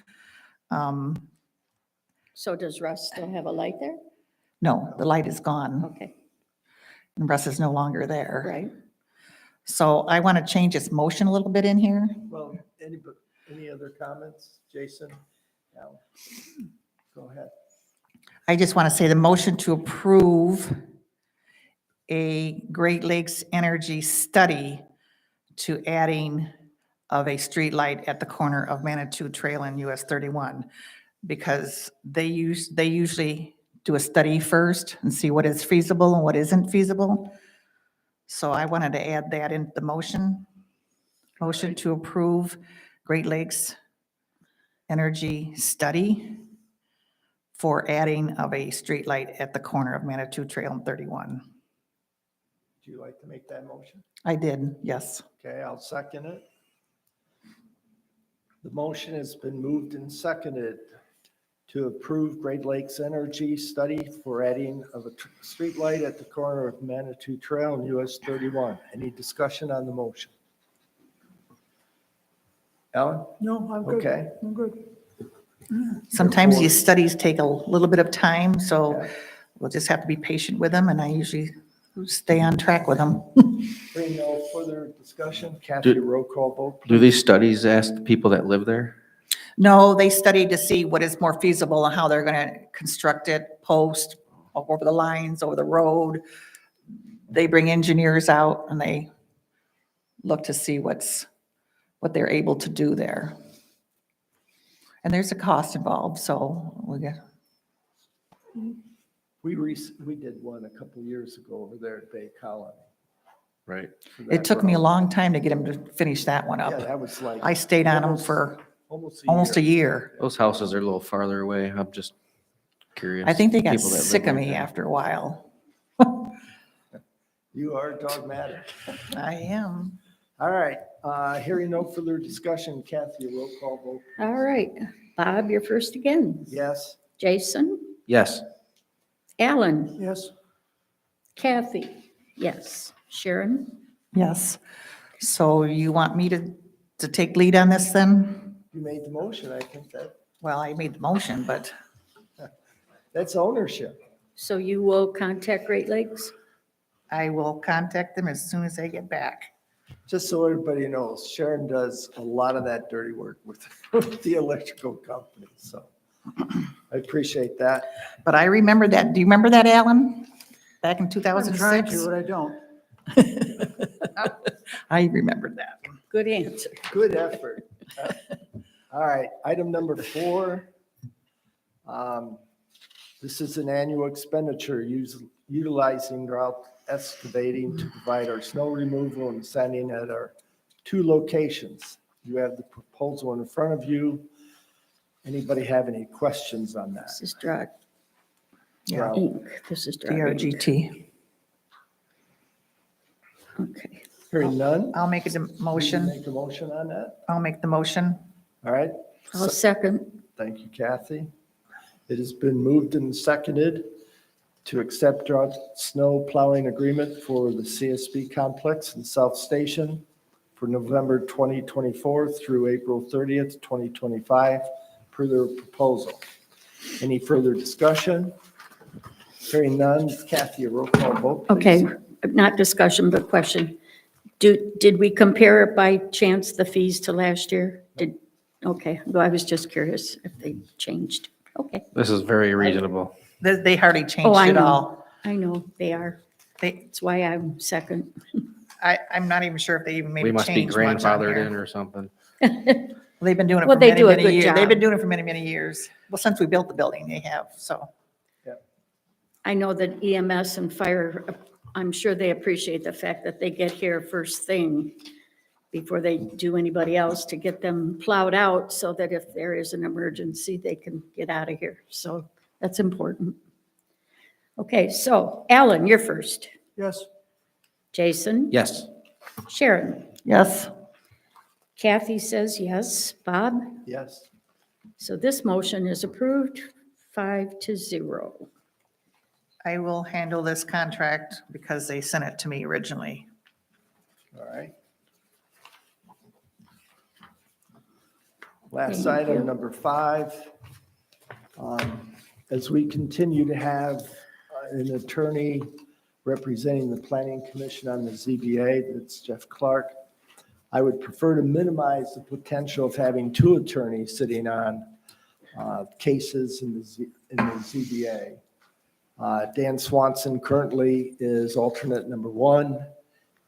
So does Russ still have a light there? No, the light is gone Okay, and Russ is no longer there. right. So I want to change its motion a little bit in here. Well, any other comments? Jason? Al? Go ahead. I just want to say the motion to approve a Great Lakes Energy study to adding of a streetlight at the corner of Manitou Trail and US 31, because they usually do a study first and see what is feasible and what isn't feasible. So I wanted to add that into the motion. Motion to approve Great Lakes Energy study for adding of a streetlight at the corner of Manitou Trail and 31. Would you like to make that motion? I did, yes. Okay, I'll second it. The motion has been moved and seconded to approve Great Lakes Energy study for adding of a streetlight at the corner of Manitou Trail and US 31. Any discussion on the motion? Ellen? no, I'm good. Okay. I'm good. Sometimes Therefore- these studies take a little bit of time, so Yeah. we'll just have to be patient with them, and I usually stay on track with them. Hearing no further discussion, Kathy, roll call vote. Do these studies ask the people that live there? No, they studied to see what is more feasible and how they're gonna construct it, post, over the lines, over the road. They bring engineers out and they look to see what they're able to do there. And there's a cost involved, so we get, We did one a couple years ago over there at Bay Colony. Right. for that it took me a road. long time to get them to finish that one Yeah, up. that was like. I stayed on them for almost a year. Those houses are a little farther away. I'm just curious. I think they got People that live sick of like me that. after a while. You are dogmatic. I am. All right, hearing no further discussion, Kathy, a roll call vote. All right, Bob, you're first again. Yes? Jason, Yes. Alan, Yes, Kathy, yes. Sharon? Yes. So you want me to take lead on this then? You made the motion, I think Well, I made the motion, but that's ownership. So you will contact Great Lakes? I will contact them as soon as they get back. Just so everybody knows, Sharon does a lot of that dirty work with the electrical company, so I appreciate that. But I remember that. Do you remember that, Alan? Back in I'm trying to, 2006? but I don't. I remembered that. Good answer. Good effort. All right, item number 4, This is an annual expenditure utilizing route excavating to provide our snow removal and sanding at our 2 locations. You have the proposal in front of you. Anybody have any questions on that? This is Drug Yeah. Inc. This is Drug Inc. DRGT. Okay. Hearing none? I'll make a Will you motion. Make a motion on that? I'll make the motion. All right. I'll second. Thank you, Kathy. It has been moved and seconded to accept drought snow plowing agreement for the CSB complex and South Station for November 2024 through April 30th, 2025, per their proposal. Any further discussion? Hearing none. Kathy, a roll call vote, please. Okay, not discussion, but question. Did we compare it by chance, the fees to last year? Okay, well, I was just curious if they changed. Okay. This is very reasonable. They hardly Oh, changed I it know. all. I know, they are. That's why I'm second. I'm not even sure if they even made We a must be change much on grandfathered here. in or something. They've been doing it Well, for they many, do a many good years. job. They've been doing it for many, many years. Well, since we built the building, they have, so. I know that EMS and fire, I'm sure they appreciate the fact that they get here first thing before they do anybody else to get them plowed out so that if there is an emergency, they can get out of here. So that's important. Okay, so Alan, you're first. Yes, Jason? Yes. Sharon? Yes. Kathy says yes. Bob? Yes. So this motion is approved, 5-0. I will handle this contract because they sent it to me originally. All right. Last Thank item, you. number 5. As we continue to have an attorney representing the Planning Commission on the ZBA, that's Jeff Clark, I would prefer to minimize the potential of having 2 attorneys sitting on cases in the ZBA. Dan Swanson currently is alternate number 1,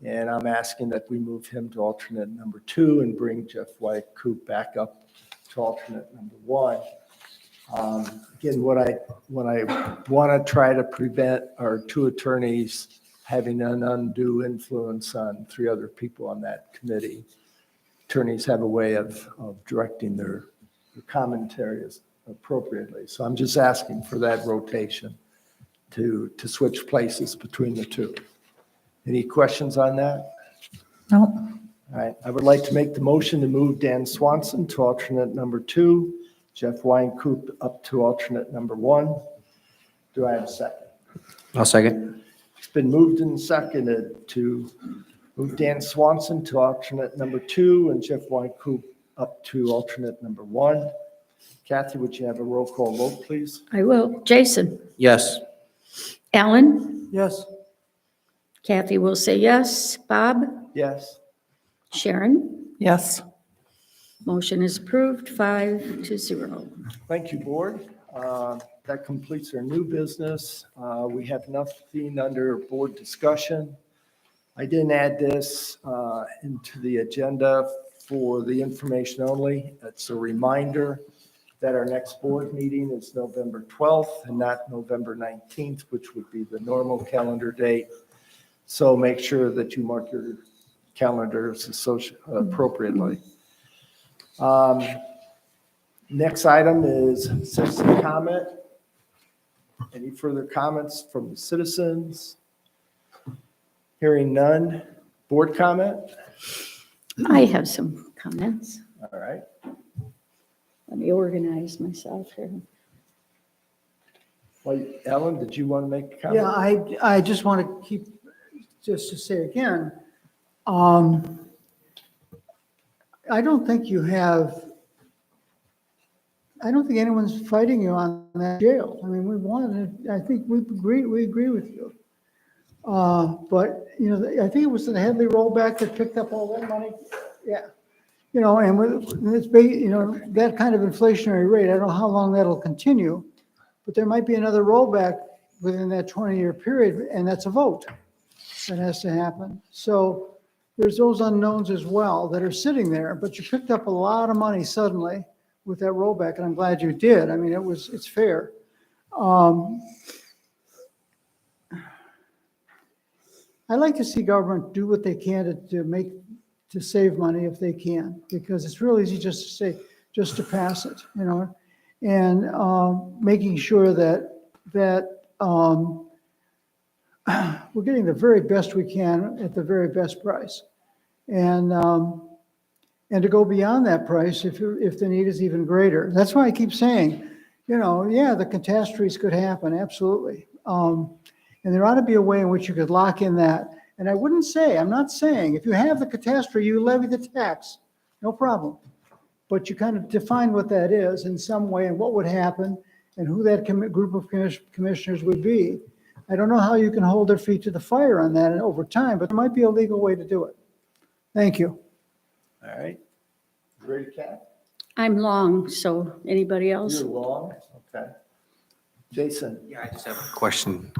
and I'm asking that we move him to alternate number 2 and bring Jeff White-Coop back up to alternate number 1. Again, what I want to try to prevent are 2 attorneys having an undue influence on 3 other people on that committee. Attorneys have a way of directing their commentaries appropriately. So I'm just asking for that rotation to switch places between the 2. Any questions on that? No. All right, I would like to make the motion to move Dan Swanson to alternate number 2, Jeff Weincoop up to alternate number 1. Do I have a second? I'll second. It's been moved and seconded to move Dan Swanson to alternate number 2 and Jeff Weincoop up to alternate number 1. Kathy, would you have a roll call vote, please? I will. Jason? Yes. Alan? yes, Kathy will say yes. Bob? Yes. Sharon? Yes. Motion is approved, 5-0. Thank you, board. That completes our new business. We have nothing under board discussion. I didn't add this into the agenda for the information only. It's a reminder that our next board meeting is November 12th and not November 19th, which would be the normal calendar date. So make sure that you mark your calendars appropriately. Next item is citizen comment. Any further comments from the citizens? Hearing none. Board comment? I have some comments. All right. Let me organize myself here. Well, Ellen, did you want to make a comment? yeah, I just want to just to say again, I don't think anyone's fighting you on that jail. I mean, we wanted, I think we agree with you. But, I think it was the Headley rollback that picked up all that money. Yeah. And it's, that kind of inflationary rate, I don't know how long that'll continue, but there might be another rollback within that 20-year period, and that's a vote that has to happen. So there's those unknowns as well that are sitting there, but you picked up a lot of money suddenly with that rollback, and I'm glad you did. I mean, it's fair. I like to see government do what they can to save money if they can, because it's real easy just to pass it, you know? And making sure that we're getting the very best we can at the very best price. And to go beyond that price if the need is even greater. That's why I keep saying, you know, yeah, the catastrophes could happen, absolutely. And there ought to be a way in which you could lock in that. And I'm not saying, if you have the catastrophe, you levy the tax, no problem. But you kind of define what that is in some way and what would happen and who that group of commissioners would be. I don't know how you can hold their feet to the fire on that over time, but there might be a legal way to do it. Thank you. All right. Ready, Kat? I'm long, so anybody else? You're long? Okay. Jason? Yeah, I just have a question.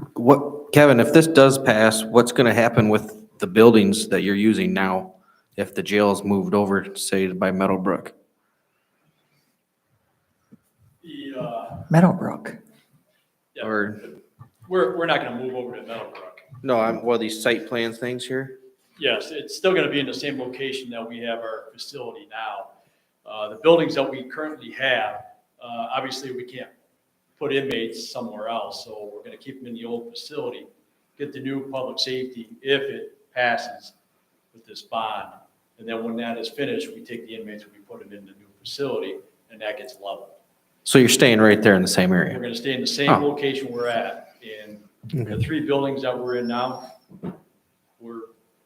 Kevin, if this does pass, what's going to happen with the buildings that you're using now if the jail is moved over, say, by Meadowbrook? Meadowbrook. Yeah, Or, we're not gonna move over to Meadowbrook. no, these site plans things here? Yes, it's still gonna be in the same location that we have our facility now. The buildings that we currently have, obviously we can't put inmates somewhere else, so we're gonna keep them in the old facility, get the new public safety if it passes with this bond. And then when that is finished, we take the inmates and we put them in the new facility, and that gets leveled. So you're staying right there in the same We're area? gonna stay in the same Huh. location we're at, and the 3 buildings that we're in now,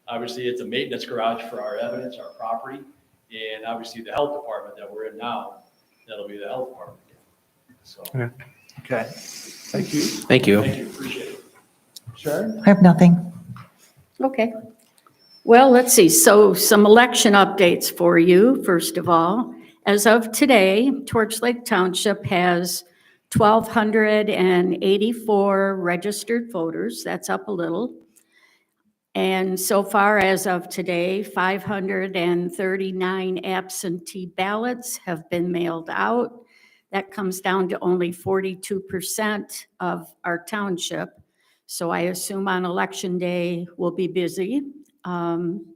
obviously it's a maintenance garage for our evidence, our property, and obviously the health department that we're in now, that'll be the health department again. So, Okay. Thank you. Thank you. thank you, appreciate it. Sharon? I have nothing. Okay. Well, let's see. So some election updates for you, first of all. As of today, Torch Lake Township has 1,284 registered voters. That's up a little. And so far, as of today, 539 absentee ballots have been mailed out. That comes down to only 42% of our township. So I assume on election day, we'll be busy. And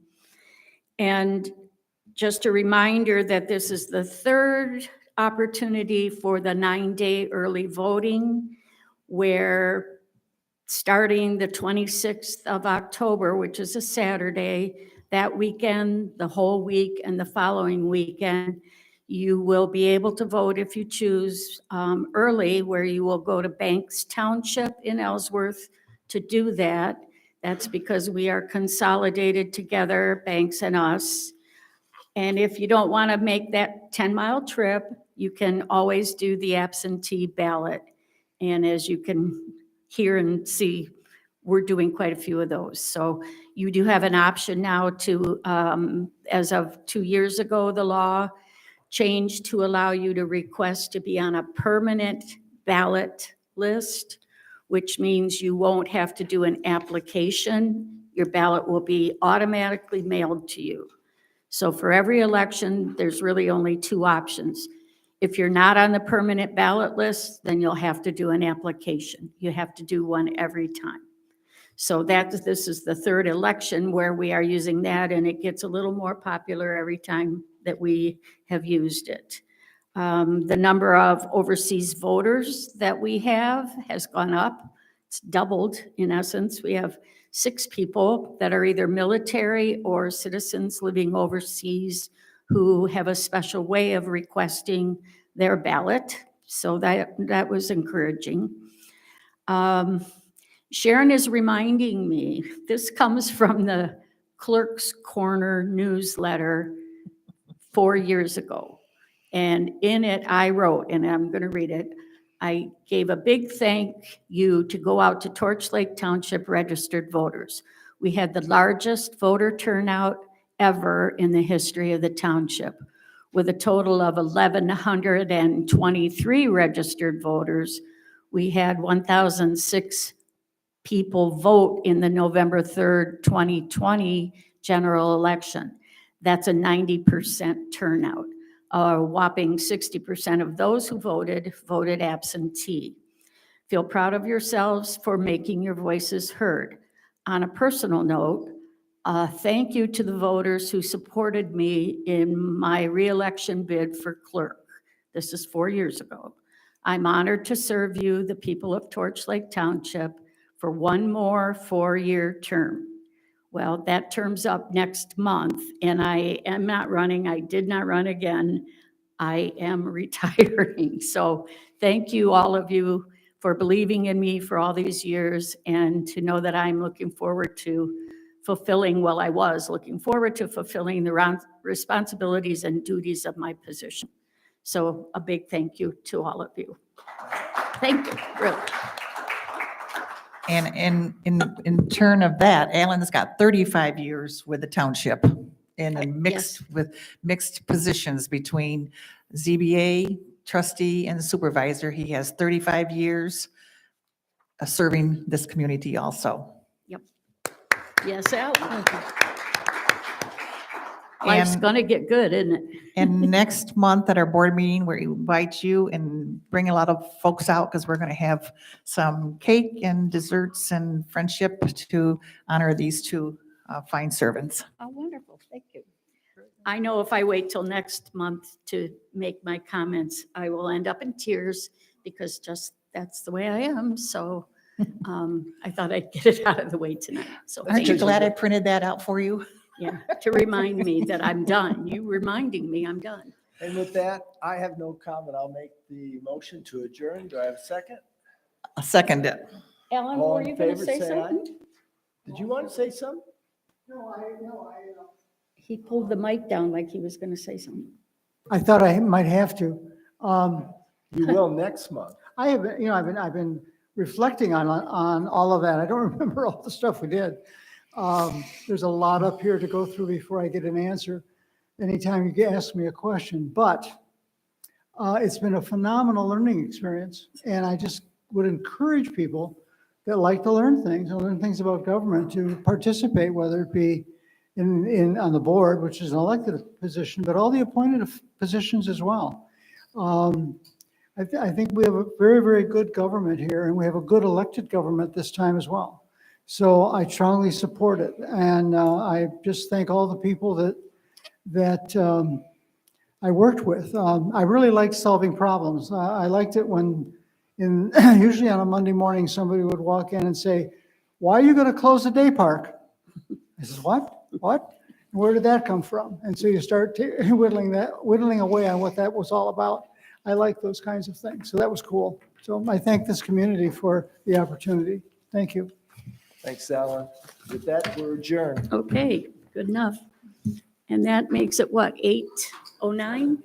just a reminder that this is the third opportunity for the 9-day early voting, where starting the 26th of October, which is a Saturday, that weekend, the whole week, and the following weekend, you will be able to vote if you choose early, where you will go to Banks Township in Ellsworth to do that. That's because we are consolidated together, Banks and us. And if you don't want to make that 10-mile trip, you can always do the absentee ballot. And as you can hear and see, we're doing quite a few of those. So you do have an option now to, as of 2 years ago, the law changed to allow you to request to be on a permanent ballot list, which means you won't have to do an application. Your ballot will be automatically mailed to you. So for every election, there's really only 2 options. If you're not on the permanent ballot list, then you'll have to do an application. You have to do one every time. So this is the third election where we are using that, and it gets a little more popular every time that we have used it. The number of overseas voters that we have has gone up. It's doubled in essence. We have 6 people that are either military or citizens living overseas who have a special way of requesting their ballot. So that was encouraging. Sharon is reminding me, this comes from the Clerk's Corner newsletter 4 years ago. And in it, I wrote, and I'm going to read it, I gave a big thank you to go out to Torch Lake Township registered voters. We had the largest voter turnout ever in the history of the township, with a total of 1,123 registered voters. We had 1,006 people vote in the November 3rd, 2020 general election. That's a 90% turnout. A whopping 60% of those who voted absentee. Feel proud of yourselves for making your voices heard. On a personal note, thank you to the voters who supported me in my reelection bid for clerk. This is 4 years ago. I'm honored to serve you, the people of Torch Lake Township, for one more 4-year term. Well, that term's up next month, and I am not running. I did not run again. I am retiring. So thank you, all of you, for believing in me for all these years, and to know that I'm looking forward to fulfilling, well, I was looking forward to fulfilling the responsibilities and duties of my position. So a big thank you to all of you. Thank you, really. And in turn of that, Alan's got 35 years with the township and mixed positions between ZBA, trustee, and supervisor. He has 35 years serving this community also. Yes, Alan. Life's And- gonna get good, isn't it? And next month at our board meeting, we invite you and bring a lot of folks out because we're going to have some cake and desserts and friendship to honor these two fine servants. Oh, wonderful, thank you. I know if I wait till next month to make my comments, I will end up in tears because just that's the way I am. So I thought I'd get it out of the way tonight. So Aren't thank you you. glad I printed that out for you? Yeah, to remind me that I'm done. You reminding me I'm done. And with that, I have no comment. I'll make the motion to adjourn. Do I have a second? I'll second it. Ellen, All were in you gonna favor, say say aye. something? Did you want to say something? He pulled the mic down like he was gonna say something. I thought I might have to. You will next month. I have, I've been reflecting on all of that. I don't remember all the stuff we did. There's a lot up here to go through before I get an answer anytime you ask me a question, but it's been a phenomenal learning experience. And I just would encourage people that like to learn things and learn things about government to participate, whether it be on the board, which is an elected position, but all the appointed positions as well. I think we have a very, very good government here, and we have a good elected government this time as well. So I strongly support it, and I just thank all the people that I worked with. I really liked solving problems. I liked it when, usually on a Monday morning, somebody would walk in and say, "Why are you going to close the day park?" I said, "What? What? Where did that come from?" And so you start whittling away on what that was all about. I like those kinds of things. So that was cool. So I thank this community for the opportunity. Thank you. Thanks, Alan. With that, we're adjourned. Okay, good enough. And that makes it what, 8:09?